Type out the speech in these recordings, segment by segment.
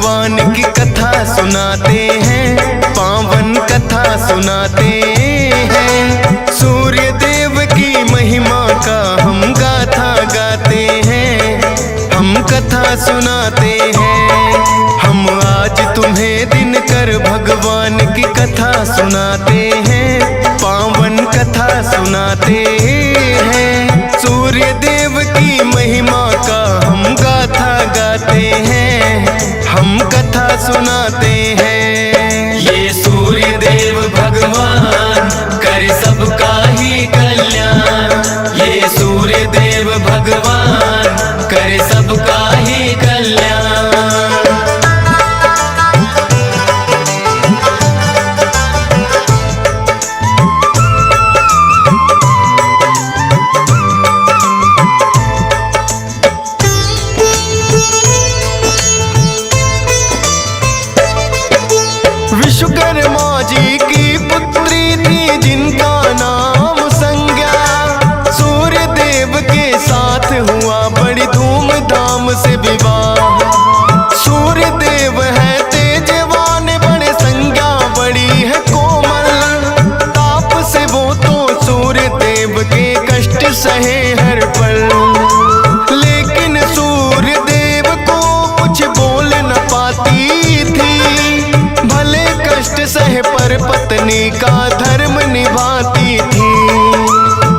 भगवान की कथा सुनाते हैं, पावन कथा सुनाते हैं। सूर्य देव की महिमा का हम गाथा गाते हैं, हम कथा सुनाते हैं। हम आज तुम्हें दिनकर भगवान की कथा सुनाते हैं, पावन कथा सुनाते हैं। सूर्य देव की महिमा का हम गाथा गाते हैं, हम कथा सुनाते हैं। ये सूर्य देव भगवान करे सबका ही कल्याण, ये सूर्य देव भगवान करे सबका ही कल्याण। विश्वकर्मा जी की पुत्री थी जिनका नाम संज्ञा, सूर्य देव के साथ हुआ बड़ी धूमधाम से विवाह। सूर्य देव है तेजवान बड़े, संज्ञा बड़ी है कोमल। ताप से वो तो सूर्य देव के कष्ट सहे हर पल, लेकिन सूर्य देव को कुछ बोल न पाती थी। भले कष्ट सहे पर पत्नी का धर्म निभाती थी।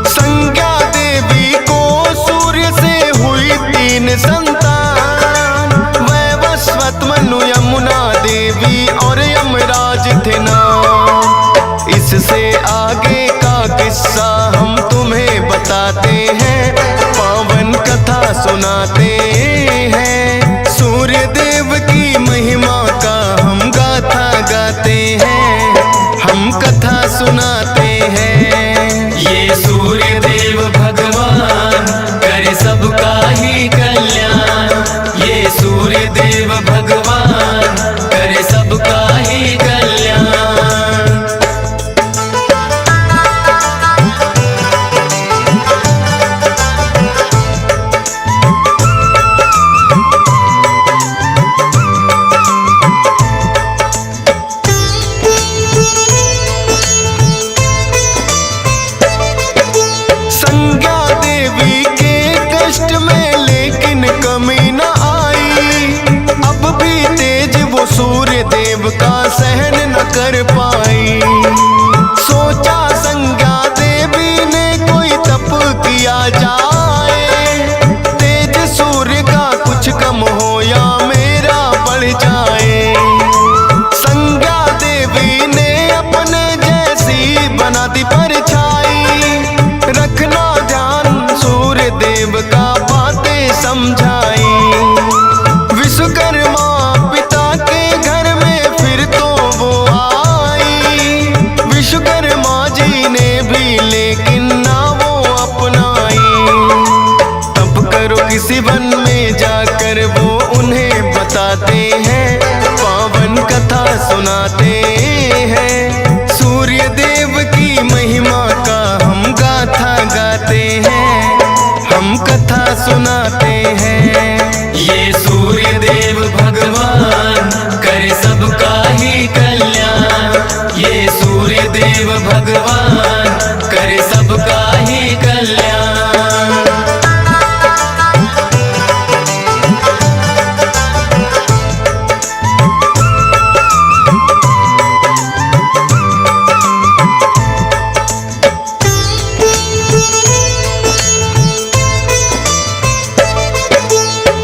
संज्ञा देवी को सूर्य से हुई 3 संतान, वैवस्वत, मनु, यमुना देवी और यमराज थे नाम। इससे आगे का किस्सा हम तुम्हें बताते हैं, पावन कथा सुनाते हैं। सूर्य देव की महिमा का हम गाथा गाते हैं, हम कथा सुनाते हैं। ये सूर्य देव भगवान करे सबका ही कल्याण, ये सूर्य देव भगवान करे सबका ही कल्याण। संज्ञा देवी के कष्ट में लेकिन कमी न आई। अब भी तेज वो सूर्य देव का सहन न कर पाई। सोचा संज्ञा देवी ने कोई तप किया जाए, तेज सूर्य का कुछ कम हो या मेरा बढ़ जाए। संज्ञा देवी ने अपने जैसी बना दी परछाई, रखना ध्यान सूर्य देव का बातें समझाई। विश्वकर्मा पिता के घर में फिर तो वो आई, विश्वकर्मा जी ने भी लेकिन ना वो अपनाई। तब करो किसी वन में जाकर वो उन्हें बताते हैं, पावन कथा सुनाते हैं। सूर्य देव की महिमा का हम गाथा गाते हैं, हम कथा सुनाते हैं। ये सूर्य देव भगवान करे सबका ही कल्याण, ये सूर्य देव भगवान करे सबका ही कल्याण।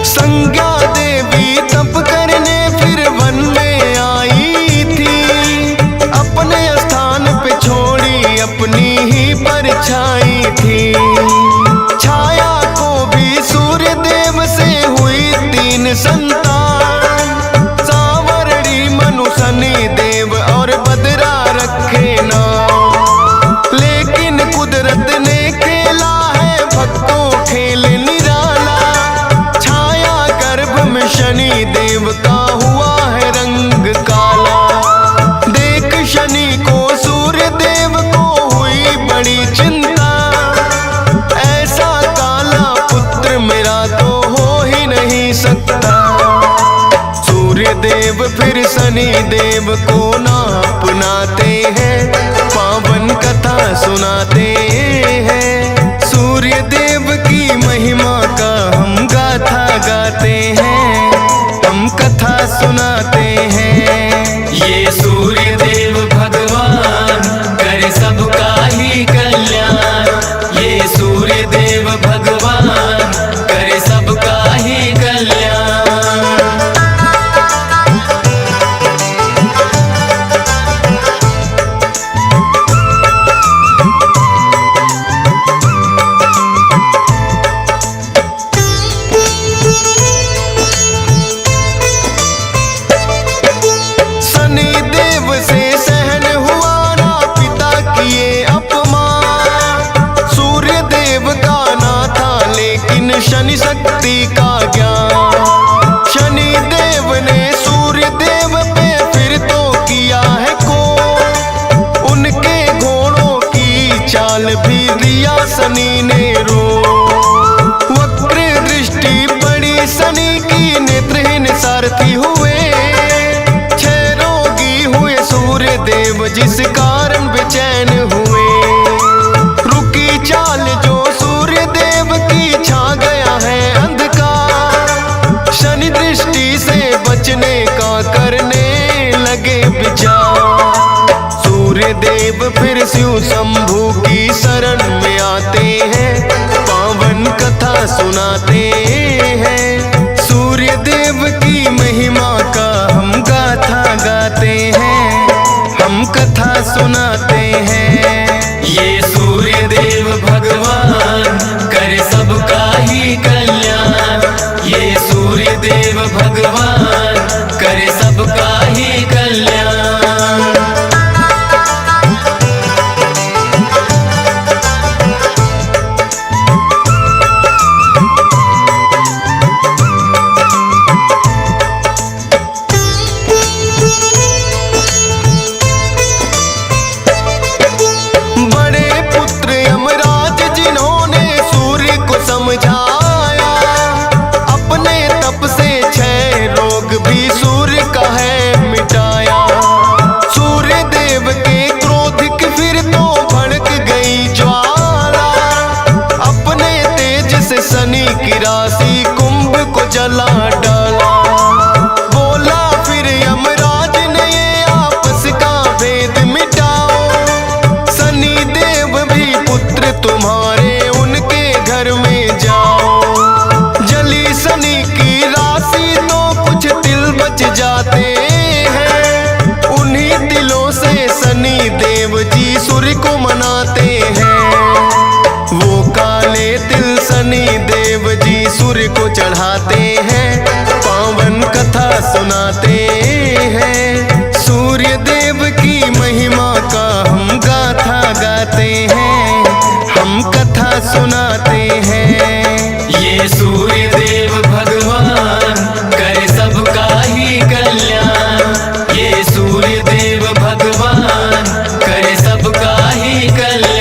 संज्ञा देवी तप करने फिर वन में आई थी। अपने स्थान पे छोड़ी अपनी ही परछाई थी। छाया को भी सूर्य देव से हुई 3 संतान, सांवरणी, मनु, शनि देव और बदरा रखे नाम। लेकिन कुदरत ने खेला है भक्तों खेल निराला। छाया गर्भ में शनि देव का हुआ है रंग काला। देख शनि को सूर्य देव को हुई बड़ी चिंता, शनि देव को ना अपनाते हैं, पावन कथा सुनाते हैं। सूर्य देव की महिमा का हम गाथा गाते हैं, हम कथा सुनाते हैं। ये सूर्य देव भगवान करे सबका ही कल्याण, ये सूर्य देव भगवान करे सबका ही कल्याण। शनि देव से सहन हुआ ना पिता किए अपमान, सूर्य देव का ना था लेकिन शनि शक्ति का ज्ञान। शनि देव ने सूर्य देव पे फिर तो किया है को, उनके घोड़ों की चाल भी दिया शनि ने रो। वक्र दृष्टि पड़ी शनि की, नेत्रहीन सारथी हुए, सूर्य देव जिस कारण बेचैन हुए। रुकी चाल जो सूर्य देव की, छा गया है अंधकार, शनि दृष्टि से बचने का करने लगे विचार। सूर्य देव फिर शिव शंभु की शरण में आते हैं, पावन कथा सुनाते हैं। सूर्य देव की महिमा का हम गाथा गाते हैं, हम कथा सुनाते हैं। ये सूर्य देव भगवान करे सबका ही कल्याण, ये सूर्य देव भगवान करे सबका ही कल्याण। समझाया अपने तप से 6 रोग भी सूर्य का है मिटाया। सूर्य देव के क्रोधिक फिर तो भड़क गई ज्वाला, अपने तेज से शनि की राशि कुंभ को जला डाला। बोला फिर यमराज ने ये आपस का भेद मिटाओ, शनि देव भी पुत्र तुम्हारे उनके घर में जाओ। जली शनि की राशि तो कुछ तिल बच जाते हैं, उन्हीं तिलों से शनि देव जी सूर्य को मनाते हैं। वो काले तिल शनि देव जी सूर्य को चढ़ाते हैं, पावन कथा सुनाते हैं। सूर्य देव की महिमा का हम गाथा गाते हैं, हम कथा सुनाते हैं। ये सूर्य देव भगवान करे सबका ही कल्याण, ये सूर्य देव भगवान करे सबका ही कल्याण।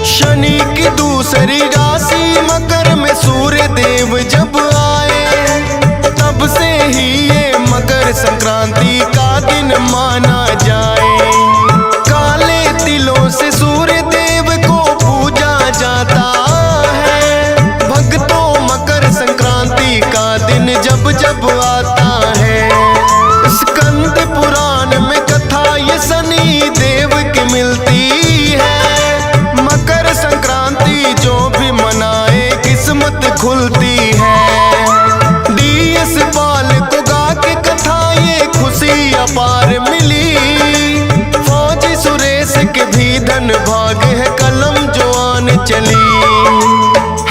शनि की दूसरी राशि मकर में सूर्य देव जब आए, तब से ही ये मकर संक्रांति का दिन माना जाए। काले तिलों से सूर्य देव को पूजा जाता है, भक्तों मकर संक्रांति का दिन जब जब आता है। स्कंद पुराण में कथा ये शनि देव की मिलती है, मकर संक्रांति जो भी मनाए किस्मत खुलती है। DS पाल को गा के कथा ये खुशी अपार मिली, फौजी सुरेश के भी धन भाग है कलम जो आन चली।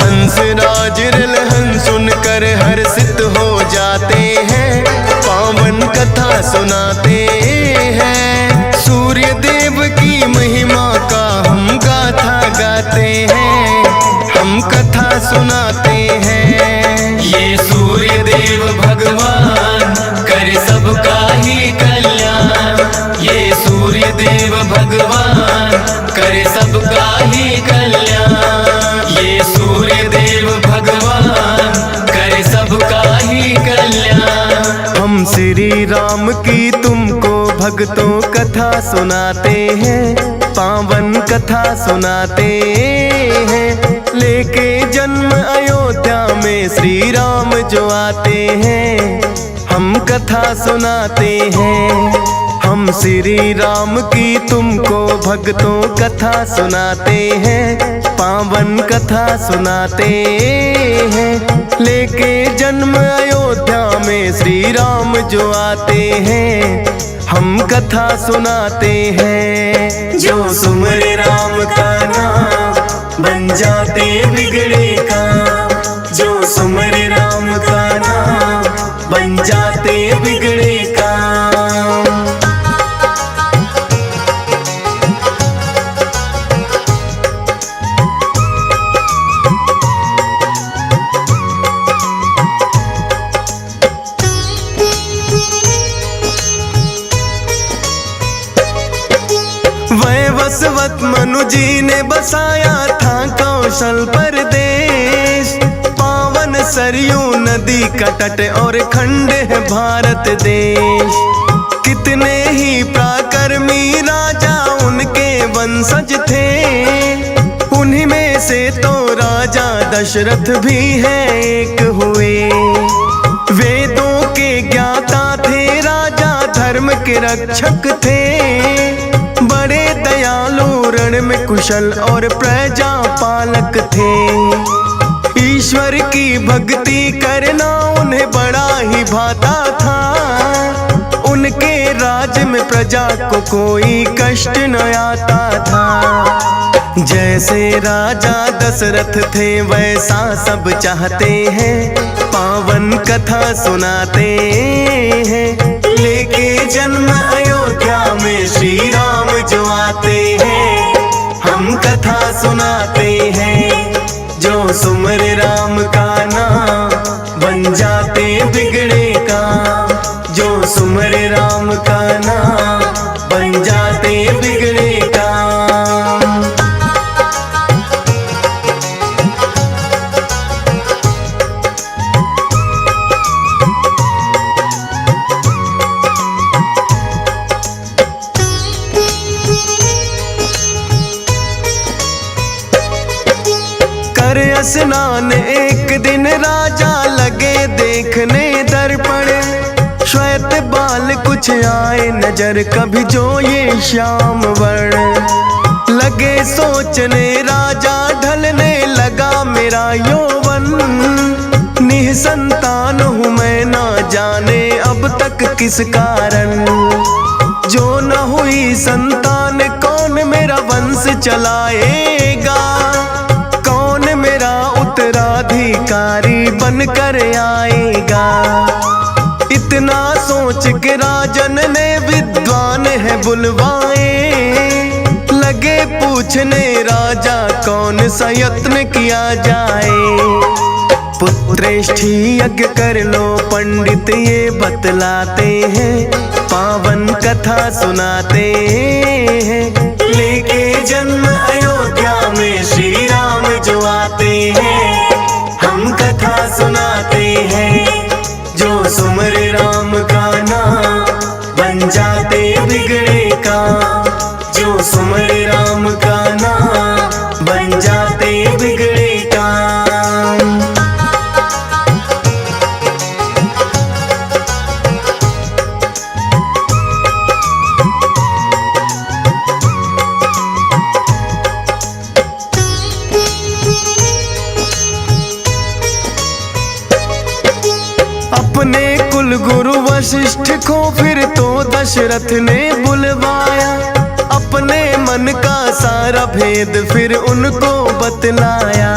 हंस राज रलहन सुनकर हर्षित हो जाते हैं, पावन कथा सुनाते हैं। सूर्य देव की महिमा का हम गाथा गाते हैं, हम कथा सुनाते हैं। ये सूर्य देव भगवान ही कल्याण। ये सूर्य देव भगवान करे सबका ही कल्याण। ये सूर्य देव भगवान करे सबका ही कल्याण। हम श्री राम की तुमको भक्तों कथा सुनाते हैं, पावन कथा सुनाते हैं। लेके जन्म अयोध्या में श्री राम जो आते हैं, हम कथा सुनाते हैं। हम श्री राम की तुमको भक्तों कथा सुनाते हैं, पावन कथा सुनाते हैं। लेके जन्म अयोध्या में श्री राम जो आते हैं, हम कथा सुनाते हैं। जो सुमरे राम का नाम बन जाते बिगड़े काम। जो सुमरे राम का नाम बन जाते बिगड़े काम। वैवस्वत मनु जी ने बसाया था कौशल प्रदेश। पावन सरयू नदी का तट और खंड है भारत देश। कितने ही पराक्रमी राजा उनके वंशज थे, उन्हीं में से तो राजा दशरथ भी है एक हुए। वेदों के ज्ञाता थे राजा, धर्म के रक्षक थे। बड़े दयालु, रण में कुशल और प्रजा पालक थे। ईश्वर की भक्ति करना उन्हें बड़ा ही भाता था। उनके राज में प्रजा को कोई कष्ट न आता था। जैसे राजा दशरथ थे वैसा सब चाहते हैं, पावन कथा सुनाते हैं। लेके जन्म अयोध्या में श्री राम जो आते हैं, हम कथा सुनाते हैं। जो सुमरे राम का नाम बन जाते बिगड़े काम। जो सुमरे राम का नाम बन जाते बिगड़े काम। कर स्नान एक दिन राजा लगे देखने दर्पण। श्वेत बाल कुछ आए नजर कभी जो ये श्याम वर्ण। लगे सोचने राजा ढलने लगा मेरा यौवन। निसंतान हूँ मैं ना जाने अब तक किस कारण। जो न हुई संतान कौन मेरा वंश चलाएगा। उत्तराधिकारी बनकर आएगा। इतना सोच के राजन ने विद्वान है बुलवाए। लगे पूछने राजा कौन सा यत्न किया जाए। पुत्रेष्ठी यज्ञ कर लो पंडित ये बतलाते हैं, पावन कथा सुनाते हैं। लेके जन्म अयोध्या में श्री राम जो आते हैं, हम कथा सुनाते हैं। जो सुमरे राम का नाम बन जाते बिगड़े काम। जो सुमरे राम का नाम बन जाते बिगड़े काम। अपने कुल गुरु वशिष्ठ को फिर तो दशरथ ने बुलवाया। अपने मन का सारा भेद फिर उनको बतलाया।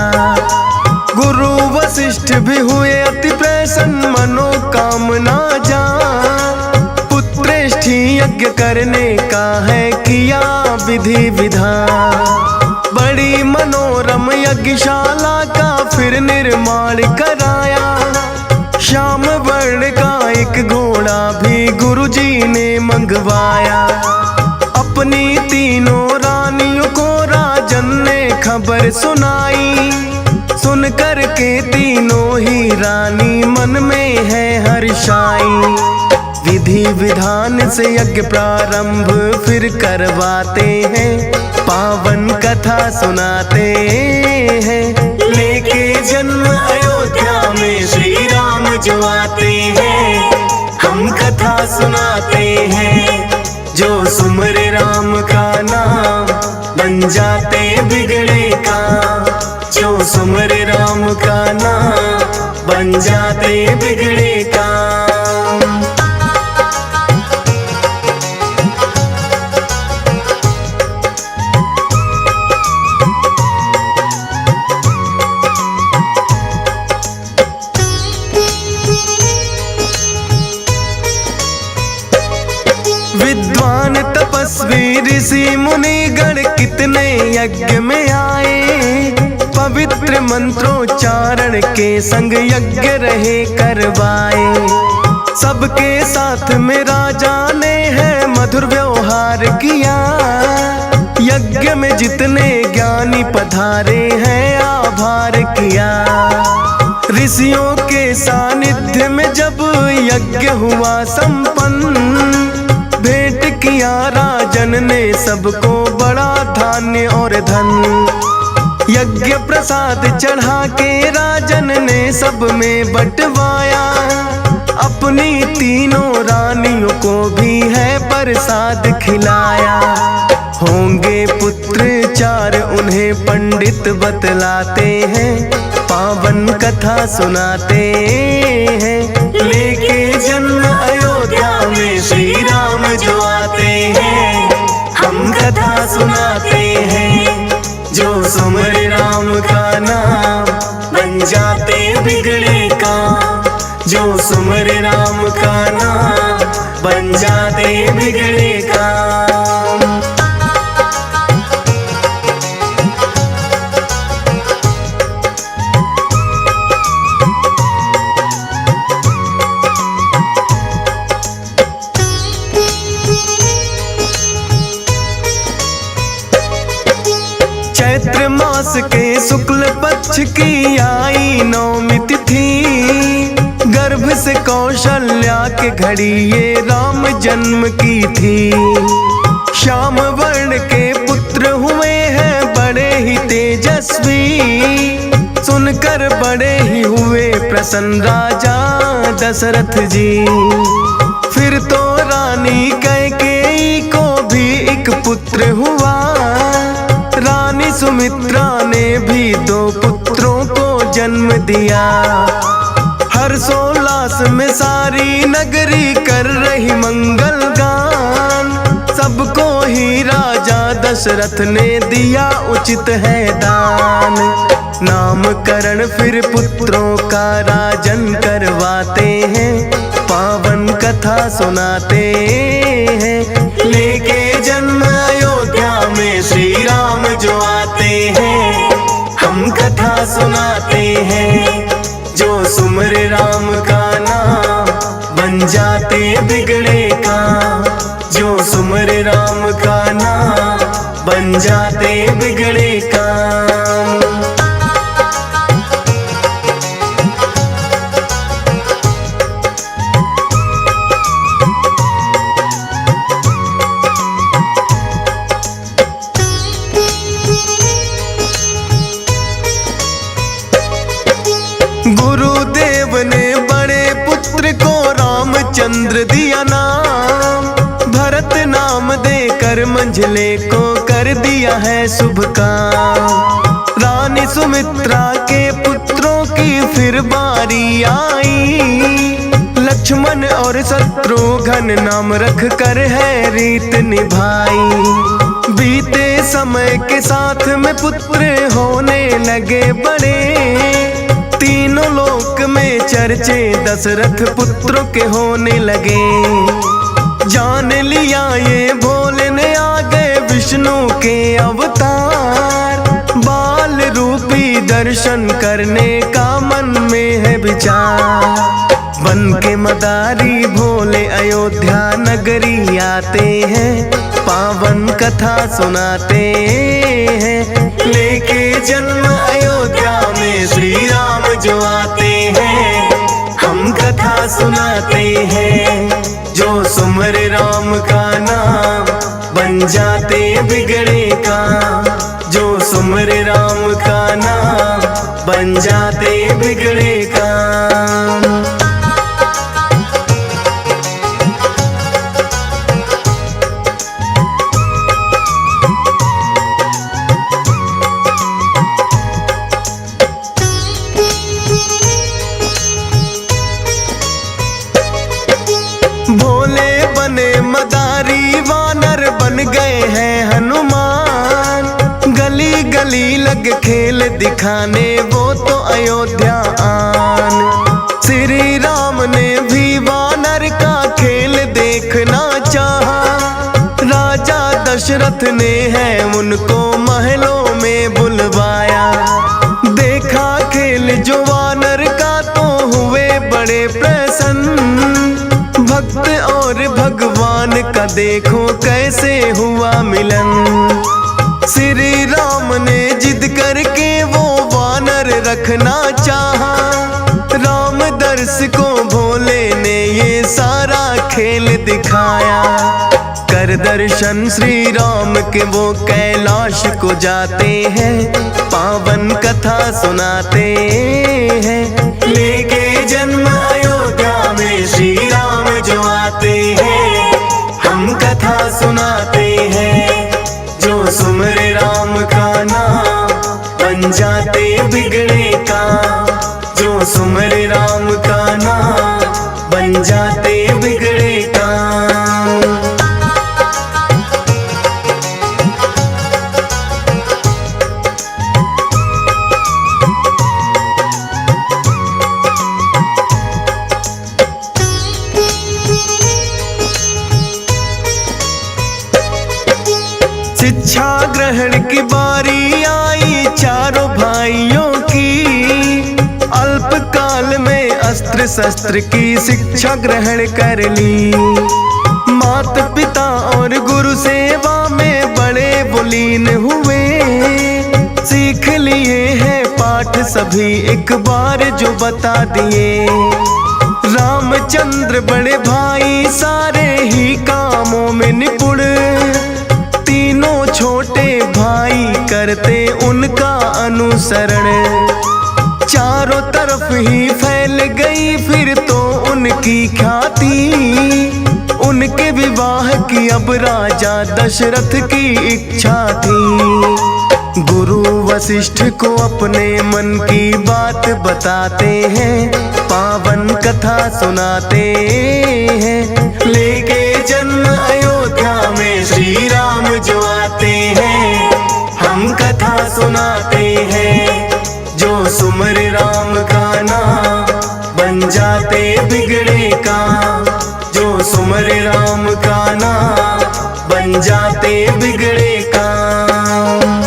गुरु वशिष्ठ भी हुए अति प्रसन्न मनोकामना जान। पुत्रेष्ठी यज्ञ करने का है किया विधि विधान। बड़ी मनोरम यज्ञशाला का फिर निर्माण कराया। श्याम वर्ण का एक घोड़ा भी गुरुजी ने मंगवाया। अपनी तीनों रानियों को राजन ने खबर सुनाई। सुन कर के तीनों ही रानी मन में है हर्षाई। विधि विधान से यज्ञ प्रारंभ फिर करवाते हैं, पावन कथा सुनाते हैं। लेके जन्म अयोध्या में श्री राम जो आते हैं, हम कथा सुनाते हैं। जो सुमरे राम का नाम बन जाते बिगड़े काम। जो सुमरे राम का नाम बन जाते बिगड़े काम। विद्वान तपस्वी ऋषि मुनिगण कितने यज्ञ में आए। पवित्र मंत्रोच्चारण के संग यज्ञ रहे करवाए। सबके साथ में राजा ने है मधुर व्यवहार किया। यज्ञ में जितने ज्ञानी पधारे हैं आभार किया। ऋषियों के सानिध्य में जब यज्ञ हुआ संपन्न, भेंट किया राजन ने सबको बड़ा धान्य और धन। यज्ञ प्रसाद चढ़ा के राजन ने सब में बंटवाया। अपनी तीनों रानियों को भी है प्रसाद खिलाया। होंगे पुत्र चार उन्हें पंडित बतलाते हैं, पावन कथा सुनाते हैं। लेके जन्म अयोध्या में श्री राम जो आते हैं, हम कथा सुनाते हैं। जो सुमरे राम का नाम बन जाते बिगड़े काम। जो सुमरे राम का नाम बन जाते बिगड़े काम। चैत्र मास के शुक्ल पक्ष की आई नवमी तिथि। गर्भ से कौशल्या के घड़ी ये राम जन्म की थी। श्याम वर्ण के पुत्र हुए हैं बड़े ही तेजस्वी। सुनकर बड़े ही हुए प्रसन्न राजा दशरथ जी। फिर तो रानी कैकेयी को भी एक पुत्र हुआ। रानी सुमित्रा ने भी दो पुत्रों को जन्म दिया। हर्षोल्लास में सारी नगरी कर रही मंगल गान। सबको ही राजा दशरथ ने दिया उचित है दान। नामकरण फिर पुत्रों का राजन करवाते हैं, पावन कथा सुनाते हैं। लेके जन्म अयोध्या में श्री राम जो आते हैं, हम कथा सुनाते हैं। जो सुमरे राम का नाम बन जाते बिगड़े काम। जो सुमरे राम का नाम बन जाते बिगड़े काम। गुरुदेव ने बड़े पुत्र को रामचंद्र दिया नाम। भरत नाम देकर मंझले को कर दिया है शुभ काम। रानी सुमित्रा के पुत्रों की फिर बारी आई। लक्ष्मण और शत्रुघ्न नाम रख कर है रीत निभाई। बीते समय के साथ में पुत्र होने लगे बड़े। तीनों लोक में चर्चे दशरथ पुत्रों के होने लगे। जान लिया ये भोले ने आ गए विष्णु के अवतार। बाल रूपी दर्शन करने का मन में है विचार। बन के मदारी भोले अयोध्या नगरी आते हैं, पावन कथा सुनाते हैं। लेके जन्म अयोध्या में श्री राम जो आते हैं, हम कथा सुनाते हैं। जो सुमर राम का नाम बन जाते बिगड़े काम, जो सुमर राम का नाम बन जाते बिगड़े काम। भोले बने मदारी, वानर बन गए हैं हनुमान। गली गली लग खेल दिखाने वो तो अयोध्या आन। श्री राम ने भी वानर का खेल देखना चाहा, राजा दशरथ ने है उनको महलों में बुलवाया। देखा खेल जो वानर का तो हुए बड़े प्रसन्न, भक्त और भगवान का देखो कैसे हुआ मिलन। श्री राम ने जिद करके वो वानर रखना चाहा, राम दर्श को भोले ने ये सारा खेल दिखाया। कर दर्शन श्री राम के वो कैलाश को जाते हैं, पावन कथा सुनाते हैं। लेके जन्म अयोध्या में श्री राम जो आते हैं, हम कथा सुनाते हैं। जो सुमर राम का नाम बन जाते बिगड़े काम, जो सुमर राम का नाम बन जाते बिगड़े काम। शिक्षा ग्रहण की बारी आई चारों भाइयों की, अल्पकाल में अस्त्र शस्त्र की शिक्षा ग्रहण कर ली। माता पिता और गुरु सेवा में बड़े बुलीन हुए, सीख लिए हैं पाठ सभी एक बार जो बता दिए। रामचंद्र बड़े भाई सारे ही कामों में निपुण, तीनों छोटे भाई करते उनका अनुसरण। चारों तरफ ही फैल गई फिर तो उनकी ख्याति, उनके विवाह की अब राजा दशरथ की इच्छा थी। गुरु वशिष्ठ को अपने मन की बात बताते हैं, पावन कथा सुनाते हैं। लेके जन्म अयोध्या में श्री राम जो आते हैं, हम कथा सुनाते हैं। जो सुमर राम का नाम बन जाते बिगड़े काम, जो सुमर राम का नाम बन जाते बिगड़े काम।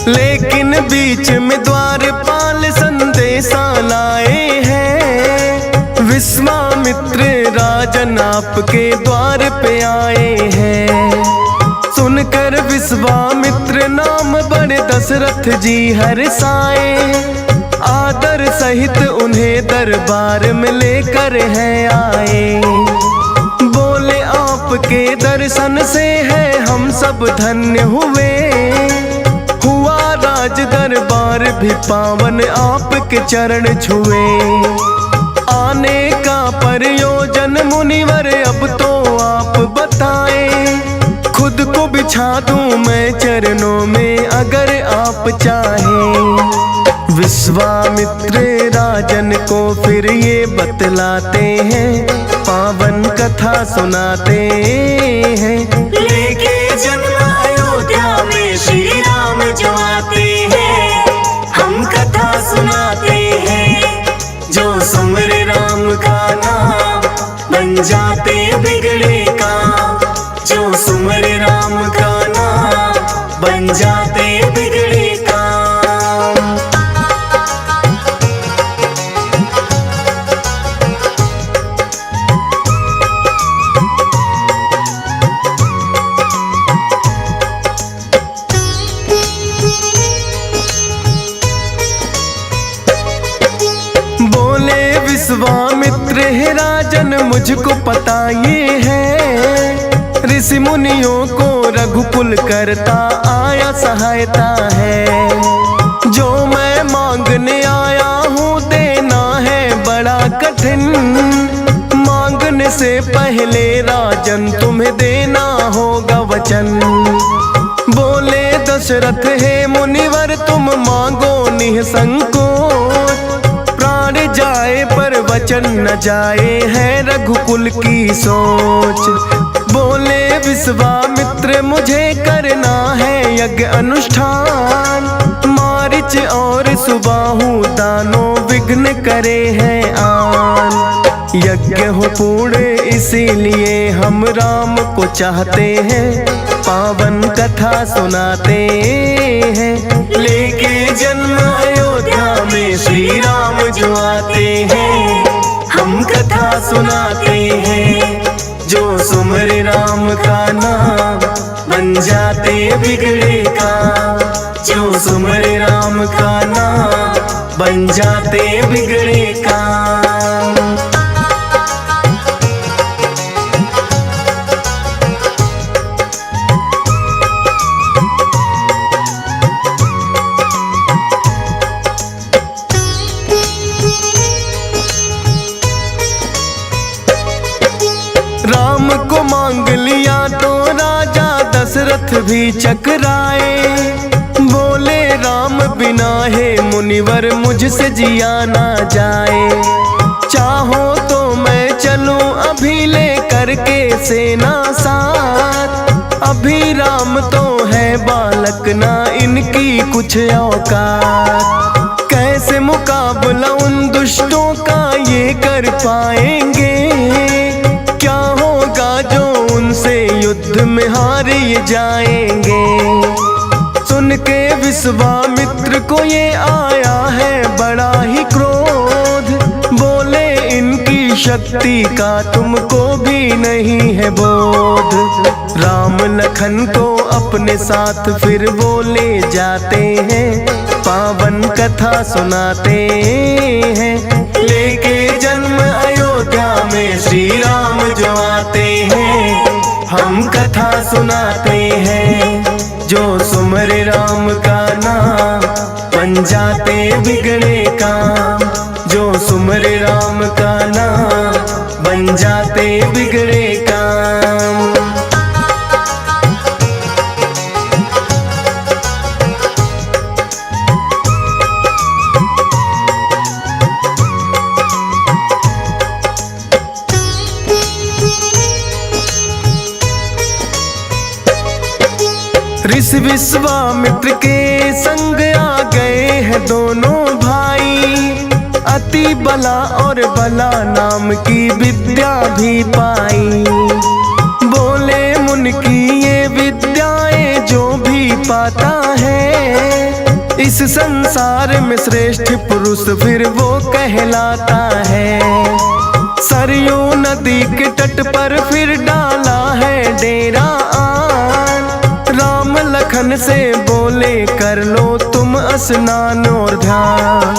लेकिन बीच में द्वारपाल संदेशा लाए हैं, विश्वामित्र राजन आपके द्वार पे आए हैं। सुनकर विश्वामित्र नाम बड़े दशरथ जी हर्षाए, आदर सहित उन्हें दरबार में लेकर हैं आए। बोले आपके दर्शन से है हम सब धन्य हुए, राज दरबार भी पावन आपके चरण छुए। आने का प्रयोजन मुनिवर अब तो आप बताएं, खुद को बिछा दूं मैं चरणों में अगर आप चाहें। विश्वामित्र राजन को फिर ये बतलाते हैं, पावन कथा सुनाते हैं। लेके जन्म अयोध्या में श्री राम जो आते हैं, हम कथा सुनाते हैं। बन जाते बिगड़े काम। जो सुमरे राम का नाम बन जाते बिगड़े काम। बोले विश्वामित्र हे राजन, मुझको पता ये है, ऋषि मुनियों को रघुकुल करता आया सहायता है। जो मैं मांगने आया हूँ देना है बड़ा कठिन, मांगने से पहले राजन तुम्हें देना होगा वचन। बोले दशरथ हे मुनिवर, तुम मांगो निसंकोच, प्राण जाए पर वचन न जाए है रघुकुल की सोच। बोले विश्वामित्र मुझे करना है यज्ञ अनुष्ठान, मारिच और सुबाहु दानों विघ्न करे हैं आन। यज्ञ हो पूर्ण इसीलिए हम राम को चाहते हैं, पावन कथा सुनाते हैं। लेके जन्म अयोध्या में श्री राम जो आते हैं, हम कथा सुनाते हैं। जो सुमरे राम का नाम बन जाते बिगड़े काम। जो सुमरे राम का नाम बन जाते बिगड़े काम। राम को मांग लिया तो राजा दशरथ भी चकराए। बोले राम बिना है मुनिवर मुझसे जिया ना जाए। चाहो तो मैं चलूं अभी ले करके सेना साथ, अभी राम तो है बालक ना इनकी कुछ औकात। कैसे मुकाबला उन दुष्टों का ये कर पाएंगे, क्या होगा जो उनसे युद्ध में हार ये जाएंगे। सुन के विश्वामित्र को ये आया है बड़ा ही क्रोध, बोले इनकी शक्ति का तुमको भी नहीं है बोध। राम लखन को अपने साथ फिर वो ले जाते हैं, पावन कथा सुनाते हैं। लेके जन्म अयोध्या में श्री राम जो आते हैं, हम कथा सुनाते हैं। जो सुमरे राम का नाम बन जाते बिगड़े काम। जो सुमरे राम का नाम बन जाते बिगड़े काम। ऋषि विश्वामित्र के संग आ गए हैं दोनों भाई, अति बला और बला नाम की विद्या भी पाई। बोले मुनि की ये विद्याएं जो भी पाता है, इस संसार में श्रेष्ठ पुरुष फिर वो कहलाता है। सरयू नदी के तट पर फिर डाला है डेरा आन, राम लखन से बोले कर लो तुम स्नान और ध्यान।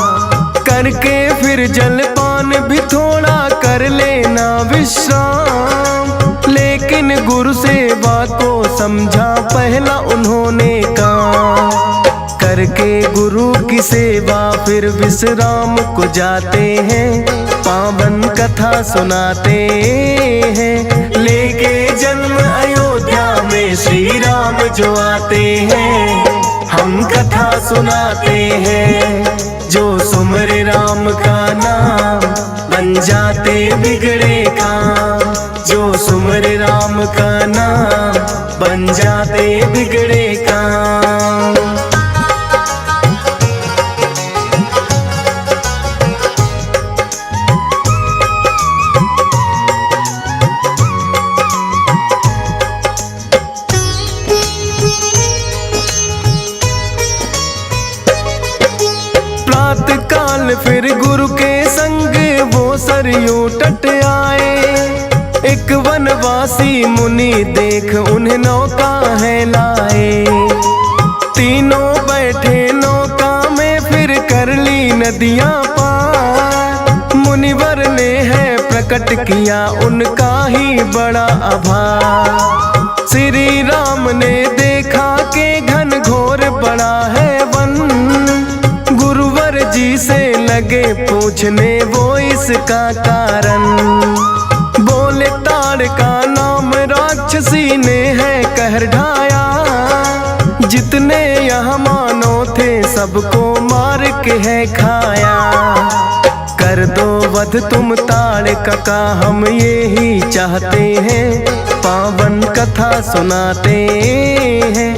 करके फिर जलपान भी थोड़ा कर लेना विश्राम। लेकिन गुरु सेवा को समझा पहला उन्होंने काम। करके गुरु की सेवा फिर विश्राम को जाते हैं, पावन कथा सुनाते हैं। लेके जन्म अयोध्या में श्री राम जो आते हैं, हम कथा सुनाते हैं। जो सुमरे राम का नाम बन जाते बिगड़े काम। जो सुमरे राम का नाम बन जाते बिगड़े काम। एक वनवासी मुनि देख उन्हें नौका है लाए। तीनों बैठे नौका में फिर कर ली नदियां पार। मुनिवर ने है प्रकट किया उनका ही बड़ा आभार। श्री राम ने देखा के घन घोर बड़ा है वन। गुरुवर जी से लगे पूछने वो इसका कारण। बोले ताड़ का नाम राक्षसी ने है कहर ढाया। जितने यहाँ मानो थे सबको मार के है खाया। कर दो वध तुम ताड़ का हम ये ही चाहते हैं। पावन कथा सुनाते हैं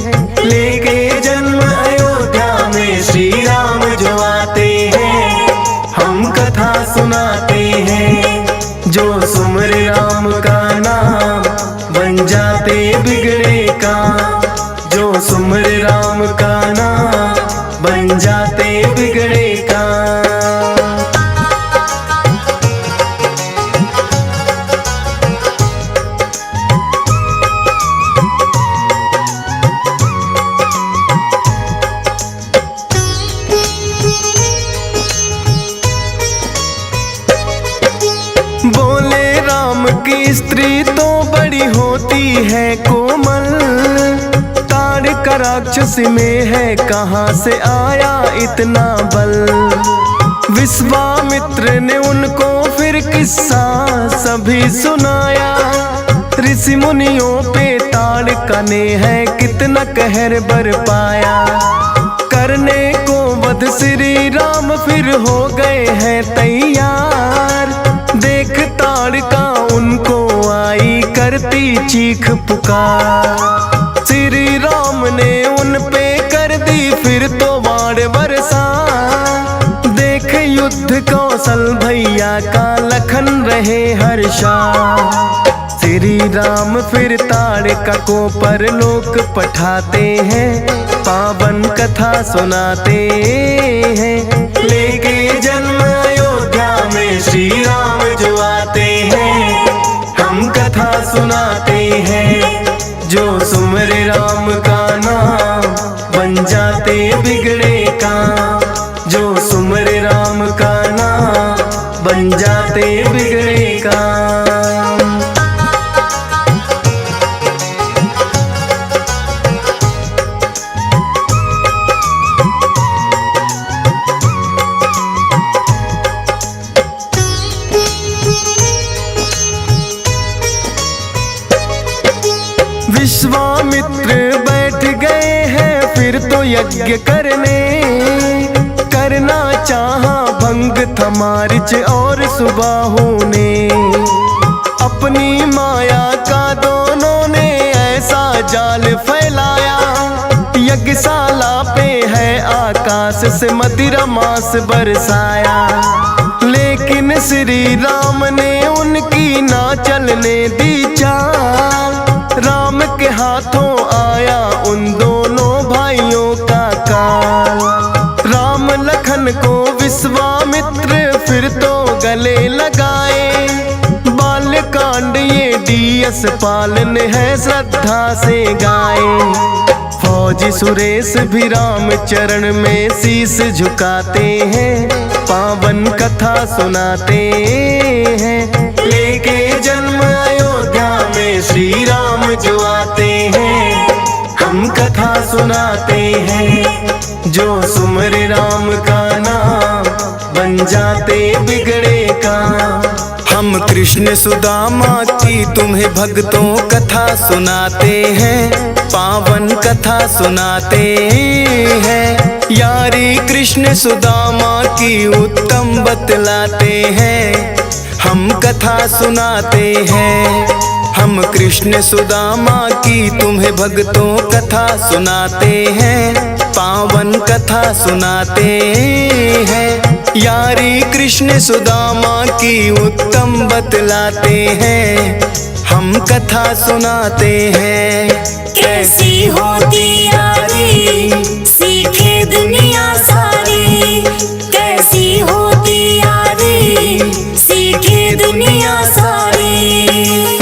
लेके जन्म अयोध्या में श्री राम जो आते हैं। हम कथा सुनाते हैं जो सुमर राम का नाम बन जाते बिगड़े काम। जो सुमर राम का नाम बन जाते बिगड़े काम। बोले राम की स्त्री तो बड़ी होती है कोमल। ताड़ का राक्षस में है कहाँ से आया इतना बल। विश्वामित्र ने उनको फिर किस्सा सभी सुनाया। ऋषि मुनियों पे ताड़ का ने है कितना कहर बरपाया। करने को वध श्री राम फिर हो गए हैं तैयार। देख ताड़ का उनको आई करती चीख पुकार। श्री राम ने उन पे कर दी फिर तो वाड़ बरसा। देख युद्ध कौशल भैया का लखन रहे हर्षा। श्री राम फिर ताड़ का को परलोक पठाते हैं। पावन कथा सुनाते हैं लेके जन्म अयोध्या में श्री राम जो आते हैं। हम कथा सुनाते हैं जो सुमर राम का नाम बन जाते बिगड़े काम। जो सुमर राम का नाम बन जाते बिगड़े काम। विश्वामित्र बैठ गए हैं फिर तो यज्ञ करने। करना चाहा भंग था मारीच और सुबाहु ने। अपनी माया का दोनों ने ऐसा जाल फैलाया। यज्ञशाला पे है आकाश से मदिरा मांस बरसाया। लेकिन श्री राम ने उनकी ना चलने दी चाल। राम के हाथों आया उन दोनों भाइयों का काल। राम लखन को विश्वामित्र फिर तो गले लगाए। बालकांड ये DS पालन है श्रद्धा से गाए। फौजी सुरेश भी राम चरण में शीश झुकाते हैं। पावन कथा सुनाते हैं लेके जन्म अयोध्या में श्री राम जो आते हैं। हम कथा सुनाते हैं जो सुमर राम का नाम बन जाते बिगड़े काम। हम कृष्ण सुदामा की तुम्हें भक्तों कथा सुनाते हैं। पावन कथा सुनाते हैं यारी कृष्ण सुदामा की उत्तम बतलाते हैं। हम कथा सुनाते हैं हम कृष्ण सुदामा की तुम्हें भक्तों कथा सुनाते हैं। पावन कथा सुनाते हैं यारी कृष्ण सुदामा की उत्तम बतलाते हैं। हम कथा सुनाते हैं कैसी होती यारी सीखे दुनिया सारी। कैसी होती यारी सीखे दुनिया सारी।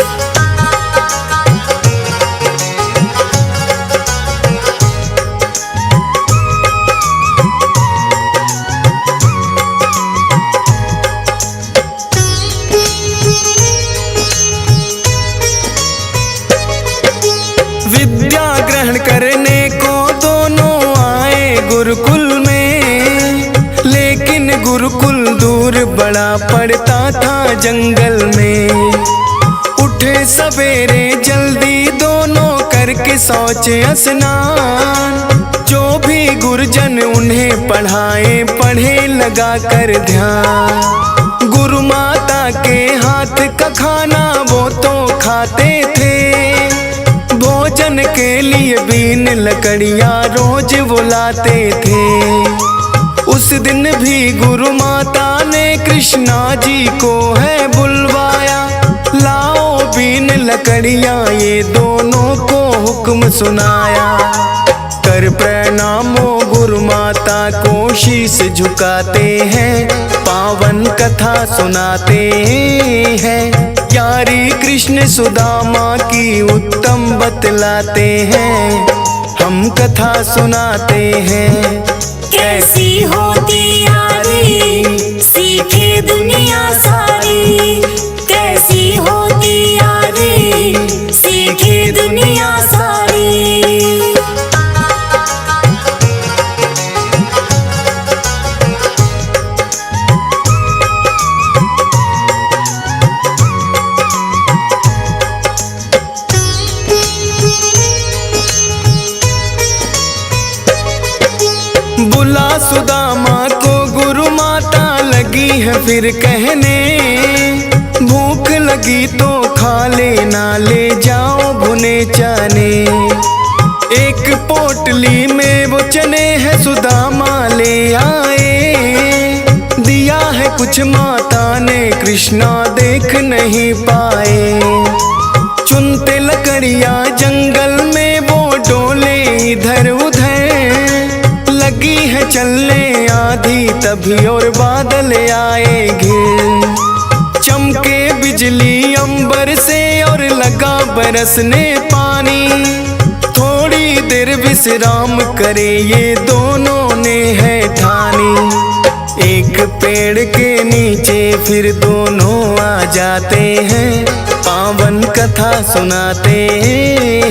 विद्या ग्रहण करने को दोनों आए गुरुकुल में, लेकिन गुरुकुल दूर बड़ा पड़ता था जंगल में। उठे सवेरे जल्दी दोनों करके शौच स्नान, जो भी गुरुजन उन्हें पढ़ाए पढ़े लगा कर ध्यान। गुरु माता के हाथ का खाना वो तो खाते थे, भोजन के लिए बीन लकड़ियाँ रोज वो लाते थे। उस दिन भी गुरु माता ने कृष्णा जी को है बुलवाया, लाओ बीन लकड़ियाँ ये दोनों को हुक्म सुनाया। कर प्रणामो गुरु माता को शीश झुकाते हैं, पावन कथा सुनाते हैं। यारी कृष्ण सुदामा की उत्तम बतलाते हैं, हम कथा सुनाते हैं। कैसी होती यारी सीखे दुनिया सारी, कैसी होती यारी सीखे दुनिया सारी। बुला सुदामा को गुरु माता लगी है फिर कहने, भूख लगी तो खा लेना ले जाओ भुने चने। एक पोटली में वो चने है सुदामा ले आए, दिया है कुछ माता ने कृष्णा देख नहीं पाए। चुनते लकड़ियाँ जंगल में वो डोले इधर उधर, लगी है चलने आधी तभी और बादल आए घिर। चमके बिजली अंबर से और लगा बरसने पानी, थोड़ी देर विश्राम करे ये दोनों ने है ठानी। एक पेड़ के नीचे फिर दोनों आ जाते हैं, पावन कथा सुनाते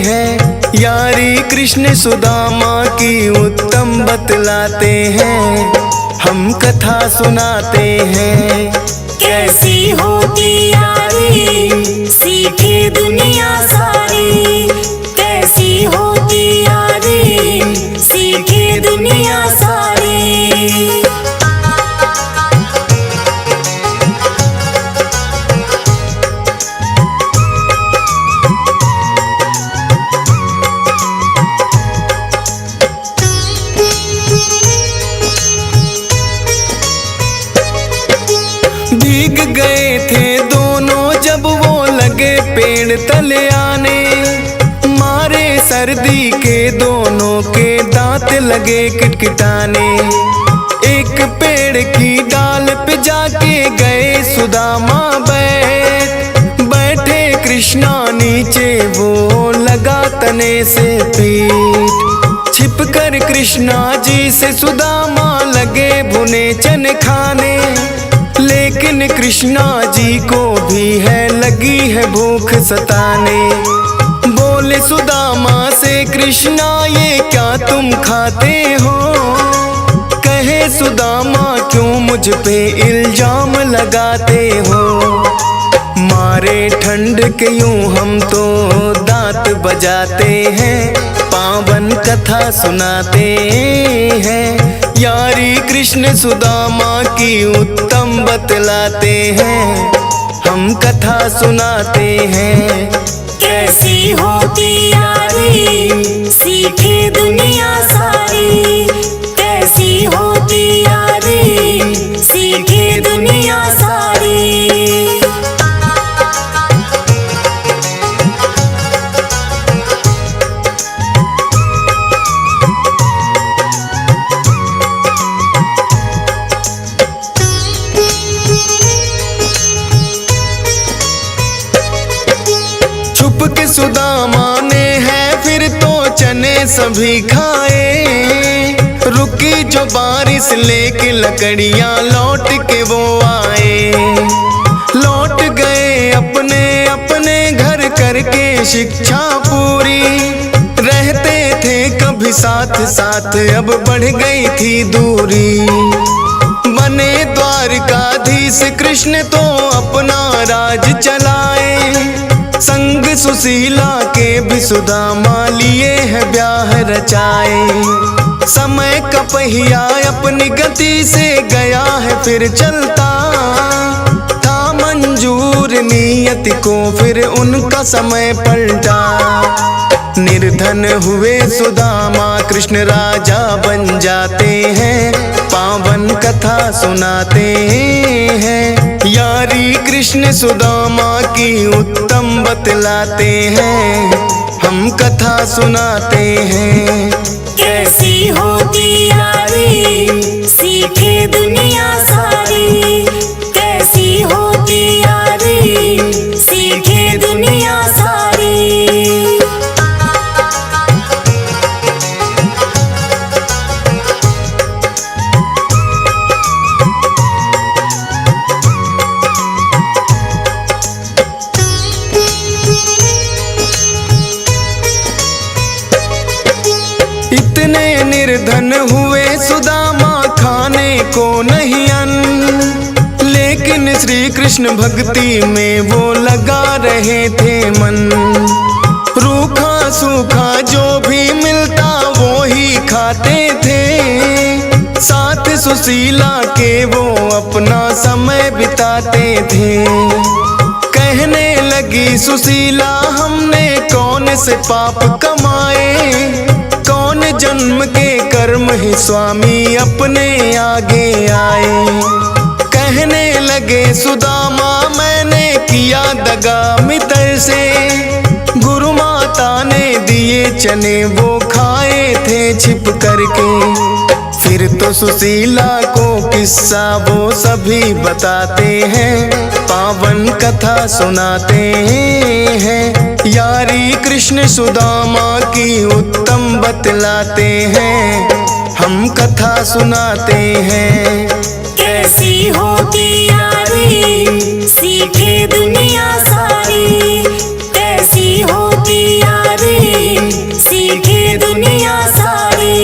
हैं। यारी कृष्ण सुदामा की उत्तम बतलाते हैं, हम कथा सुनाते हैं। कैसी होती यारी सीखे दुनिया सारी, कैसी होती यारी सीखे दुनिया सारी। भीग गए थे दोनों जब वो लगे पेड़ तले आने, मारे सर्दी के दोनों के दांत लगे किटकिटाने। एक पेड़ की डाल पे जाके गए सुदामा बैठे कृष्णा नीचे वो लगा तने से पीठ। छिपकर कृष्णा जी से सुदामा लगे भुने चने खाने, लेकिन कृष्णा जी को भी है लगी है भूख सताने। बोले सुदामा से कृष्णा ये क्या तुम खाते हो, कहे सुदामा क्यों मुझ पे इल्जाम लगाते हो। मारे ठंड के यूं हम तो दांत बजाते हैं, पावन कथा सुनाते हैं। यारी कृष्ण सुदामा की उत्तम बतलाते हैं, हम कथा सुनाते हैं। कैसी होती यारी सीखे दुनिया सारी, कैसी होती यारी सीखे दुनिया सारी। छुप के सुदामा ने है फिर तो चने सभी खाए, रुकी जो बारिश लेके लकड़ियाँ लौट के वो आए। लौट गए अपने अपने घर करके शिक्षा पूरी, भी साथ साथ अब बढ़ गई थी दूरी। बने द्वारकाधीश कृष्ण तो अपना राज चलाए, संग सुशीला के भी सुदामा लिए है ब्याह रचाए। समय का पहिया अपनी गति से गया है फिर चलता, था मंजूर नियति को फिर उनका समय पलटा। निर्धन हुए सुदामा कृष्ण राजा बन जाते हैं, पावन कथा सुनाते हैं। यारी कृष्ण सुदामा की उत्तम बतलाते हैं, हम कथा सुनाते हैं। कैसी होती यारी सीखे दुनिया सारी, कैसी होती यारी सीखे दुनिया सारी। इतने निर्धन हुए सुदामा खाने को नहीं अन्न, लेकिन श्री कृष्ण भक्ति में वो लगा रहे थे मन। रूखा सूखा जो भी मिलता वो ही खाते थे, साथ सुशीला के वो अपना समय बिताते थे। कहने लगी सुशीला हमने कौन से पाप कमाए, कौन जन्म के कर्म ही स्वामी अपने आगे आए। कहने लगे सुदामा मैंने किया दगा मित्र से, गुरु माता ने दिए चने वो खाए थे छिप करके। फिर तो सुशीला को किस्सा वो सभी बताते हैं, पावन कथा सुनाते हैं। यारी कृष्ण सुदामा की उत्तम बतलाते हैं, हम कथा सुनाते हैं। कैसी होती यारी सीखे दुनिया सारी, कैसी होती यारी सीखे दुनिया सारी।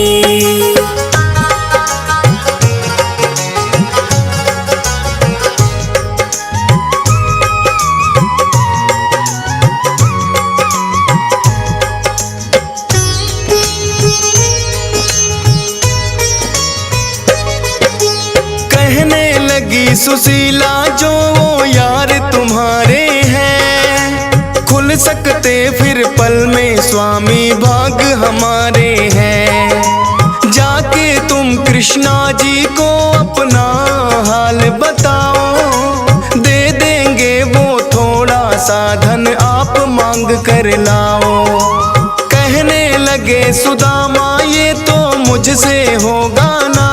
कहने लगी सुशीला जो वो यार तुम्हारे हैं, खुल सकते फिर पल में स्वामी भाग हमारे हैं। जाके तुम कृष्णा जी को अपना हाल बताओ, दे देंगे वो थोड़ा सा धन आप मांग कर लाओ। कहने लगे सुदामा ये तो मुझसे होगा ना,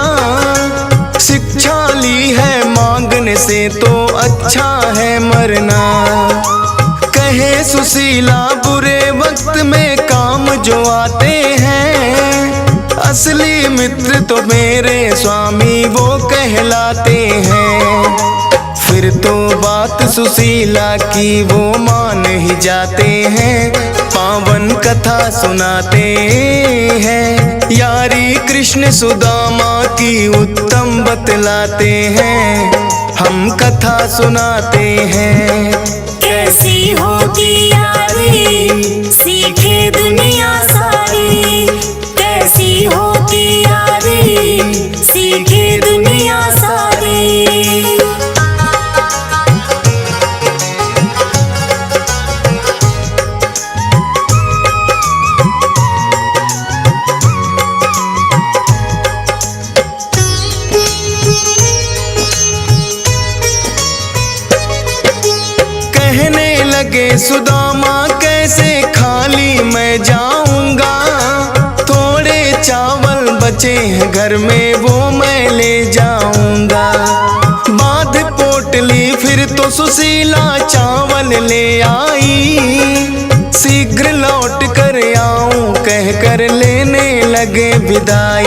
शिक्षा ली है मांगने से तो अच्छा है मरना। कहे सुशीला बुरे वक्त में काम जो आते हैं, असली मित्र तो मेरे स्वामी वो कहलाते हैं। फिर तो बात सुशीला की वो मान ही जाते हैं, पावन कथा सुनाते हैं। यारी कृष्ण सुदामा की उत्तम बतलाते हैं, हम कथा सुनाते हैं। कैसी होती यारी सीखे दुनिया सारी, कैसी होती यारी सीखे दुनिया सारी। कहने लगे सुदामा कैसे खाली मैं जाऊंगा, थोड़े चावल बचे हैं घर में वो मैं ले जाऊंगा। बांध पोटली फिर तो सुशीला चावल ले आई, शीघ्र लौट कर आऊं कह कर लेने लगे विदाई।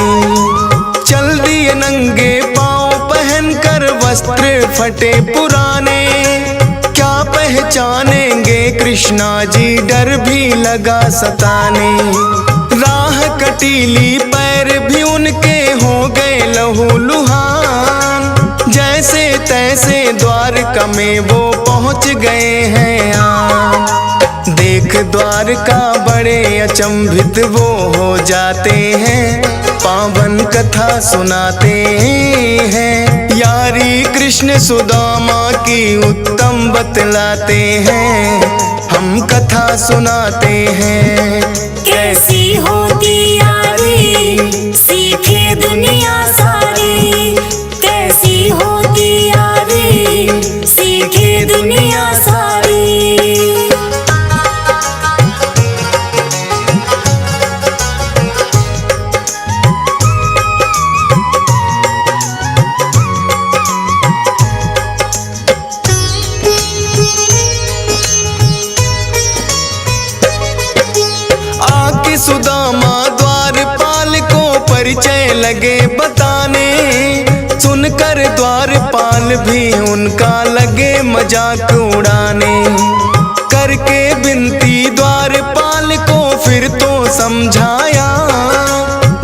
चल दिए नंगे पांव पहन कर वस्त्र फटे पुराने, क्या पहचानेंगे कृष्णा जी डर भी लगा सताने। राह कटीली पैर भी उनके हो गए लहूलुहान। जैसे तैसे द्वारका में वो पहुँच गए हैं आन। देख द्वारका बड़े अचंभित वो हो जाते हैं, पावन कथा सुनाते हैं। यारी कृष्ण सुदामा की उत्तम बतलाते हैं, हम कथा सुनाते हैं। कैसी होती यारी सीखे दुनिया सारी, कैसी होती यारी सीखे दुनिया सारी। सुदामा द्वारपाल को परिचय लगे बताने, सुनकर द्वारपाल भी उनका लगे मजाक उड़ाने। करके विनती द्वारपाल को फिर तो समझाया,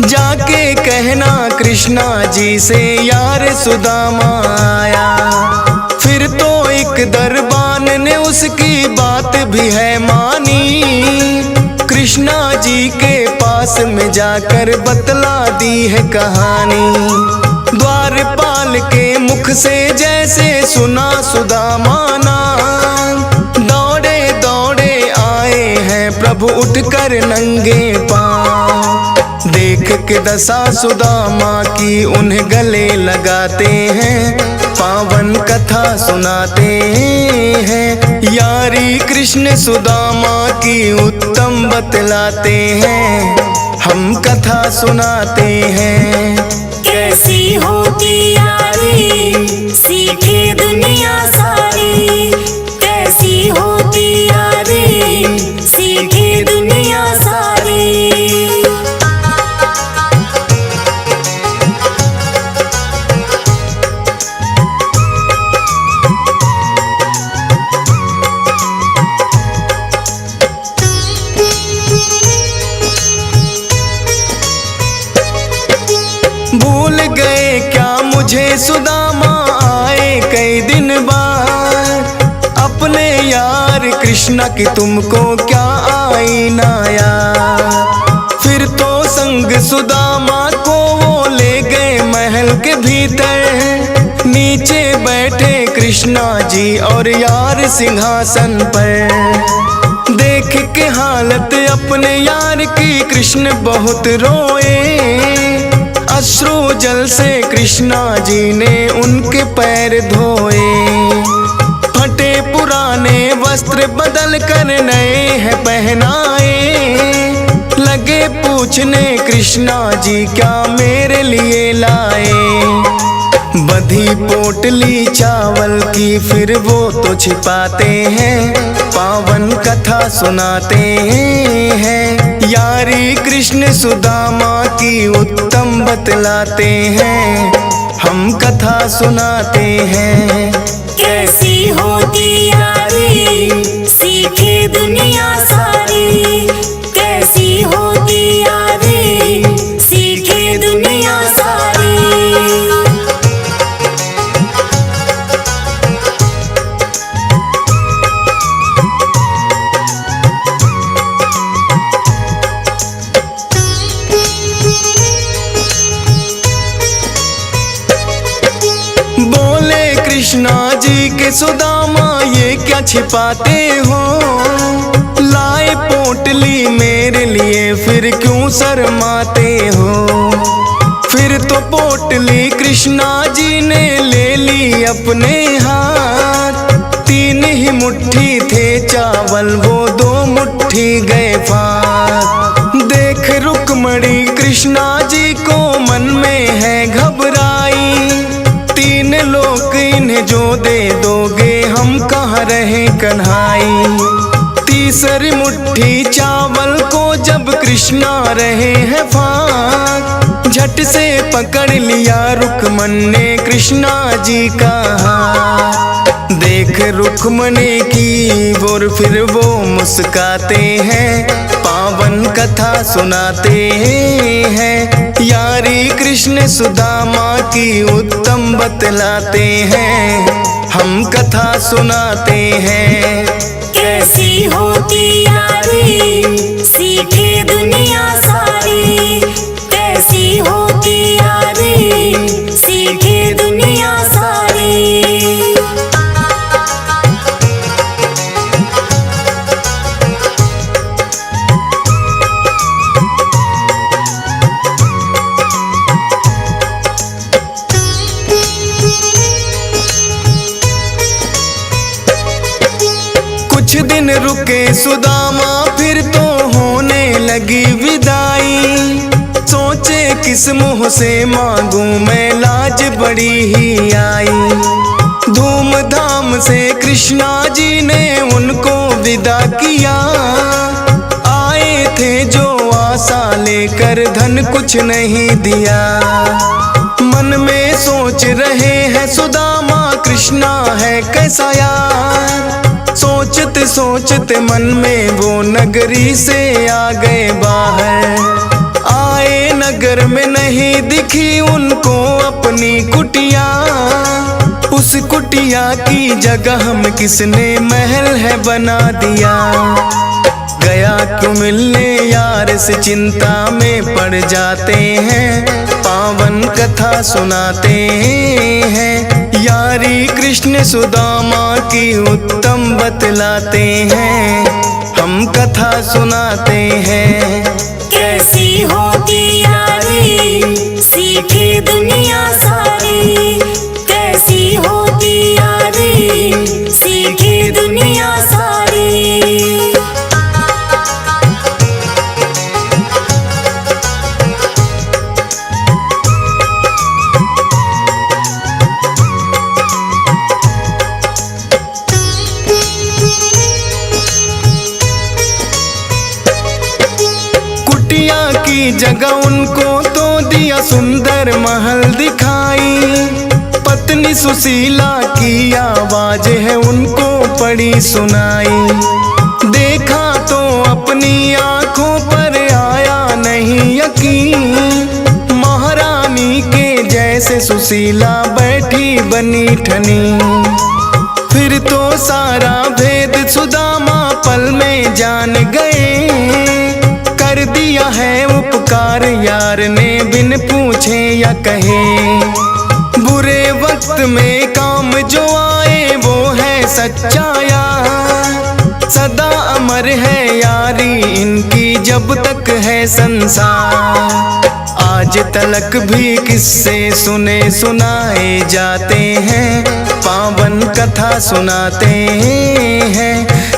जाके कहना कृष्णा जी से यार सुदामा आया। फिर तो एक दरबान ने उसकी बात भी है मानी, कृष्णा जी के पास में जाकर बतला दी है कहानी। द्वारपाल के मुख से जैसे सुना सुदामा नाम, दौड़े दौड़े आए हैं प्रभु उठकर नंगे पांव। देख के दशा सुदामा की उन्हें गले लगाते हैं, पावन कथा सुनाते हैं। यारी कृष्ण सुदामा की उत्तम बतलाते हैं, हम कथा सुनाते हैं। कैसी होती यारी सीखे दुनिया सारी, कैसी होती यारी सीखे दुनिया सारी। भूल गए क्या मुझे सुदामा आए कई दिन बाद, अपने यार कृष्णा की तुमको क्या आई ना याद। फिर तो संग सुदामा को वो ले गए महल के भीतर, नीचे बैठे कृष्णा जी और यार सिंहासन पर। देख के हालत अपने यार की कृष्ण बहुत रोए, अश्रु जल से कृष्णा जी ने उनके पैर धोए। फटे पुराने वस्त्र बदल कर नए हैं पहनाए, लगे पूछने कृष्णा जी क्या मेरे लिए लाए। बधी पोटली चावल की फिर वो तो छिपाते हैं, पावन कथा सुनाते हैं। यारी कृष्ण सुदामा की उत्तम बतलाते हैं, हम कथा सुनाते हैं। कैसी होती यारी सीखे दुनिया सारी, कैसी होती यारी सीखे दुनिया सारी। कृष्णा जी के सुदामा ये क्या छिपाते हो, लाए पोटली मेरे लिए फिर क्यों शर्माते हो। फिर तो पोटली कृष्णा जी ने ले ली अपने हाथ, 3 ही मुट्ठी थे चावल वो 2 मुट्ठी गए फात। देख रुक्मणी कृष्णा जी को मन में है घबराई, 3 लोक इन्हें जो दे दोगे हम कहाँ रहे कन्हाई। तीसरी मुट्ठी चावल को जब कृष्णा रहे हैं फाक, झट से पकड़ लिया रुक्मन ने कृष्णा जी का हाथ। देख रुक्मणी की और फिर वो मुस्काते हैं, पावन कथा सुनाते हैं। यारी कृष्ण सुदामा की उत्तम बतलाते हैं, हम कथा सुनाते हैं। कैसी होती यारी सीखे दुनिया सारी, कैसी होती यारी सीखे दुनिया सारी। कुछ दिन रुके सुदामा, फिर तो होने लगी विदाई। सोचे किस मुंह से मांगूं मैं, लाज बड़ी ही आई। धूमधाम से कृष्णा जी ने उनको विदा किया। आए थे जो आशा लेकर, धन कुछ नहीं दिया। मन में सोच रहे हैं सुदामा, कृष्णा है कैसा यार। सोचते सोचते मन में वो नगरी से आ गए बाहर। आए नगर में नहीं दिखी उनको अपनी कुटिया। उस कुटिया की जगह हम किसने महल है बना दिया। गया क्यों मिलने यार से चिंता में पड़ जाते हैं, पावन कथा सुनाते हैं। यारी कृष्ण सुदामा की उत्तम बतलाते हैं, हम कथा सुनाते हैं। कैसी होती यारी सीखे दुनिया सारी, कैसी होती यारी सीखे दुनिया सारी। की जगह उनको तो दिया सुंदर महल दिखाई। पत्नी सुशीला की आवाज है उनको पड़ी सुनाई। देखा तो अपनी आंखों पर आया नहीं यकीन, महारानी के जैसे सुशीला बैठी बनी ठनी। फिर तो सारा भेद सुदामा पल में जान गए। कर दिया है उपकार यार ने बिन पूछे या कहे। बुरे वक्त में काम जो आए वो है सच्चा यार। सदा अमर है यारी इनकी जब तक है संसार। आज तलक भी किस्से सुने सुनाए जाते हैं, पावन कथा सुनाते हैं।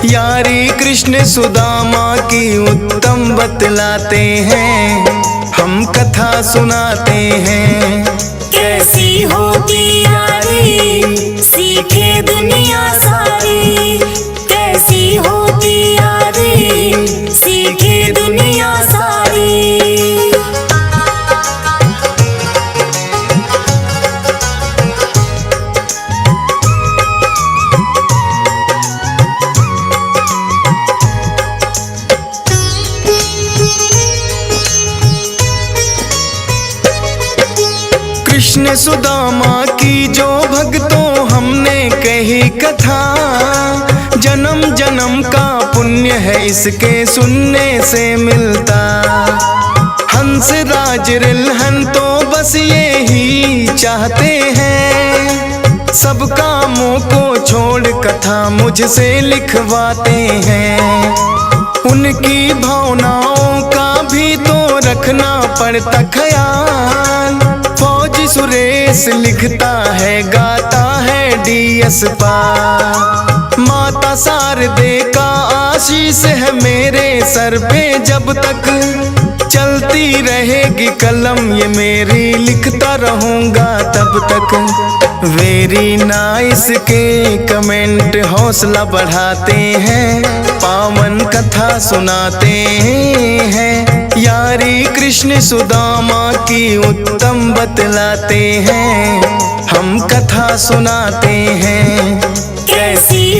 यारी कृष्ण सुदामा की उत्तम बतलाते हैं, हम कथा सुनाते हैं। कैसी होती यारी सीखे दुनिया सारी, कैसी होती यारी सीखे दुनिया सारी। कृष्ण सुदामा की जो भक्तों हमने कही कथा, जन्म जन्म का पुण्य है इसके सुनने से मिलता। हंस राज रिलहन तो बस ये ही चाहते हैं, सब कामों को छोड़ कथा मुझसे लिखवाते हैं। उनकी भावनाओं का भी तो रखना पड़ता ख्याल। फौजी सुरेश लिखता है गाता है डीएस पा। माता शारदे का आशीष है मेरे सर पे जब तक चलती रहेगी कलम ये मेरी, लिखता रहूंगा तब तक। वेरी नाइस के कमेंट हौसला बढ़ाते हैं, पावन कथा सुनाते हैं। यारी कृष्ण सुदामा की उत्तम बतलाते हैं, हम कथा सुनाते हैं। कैसी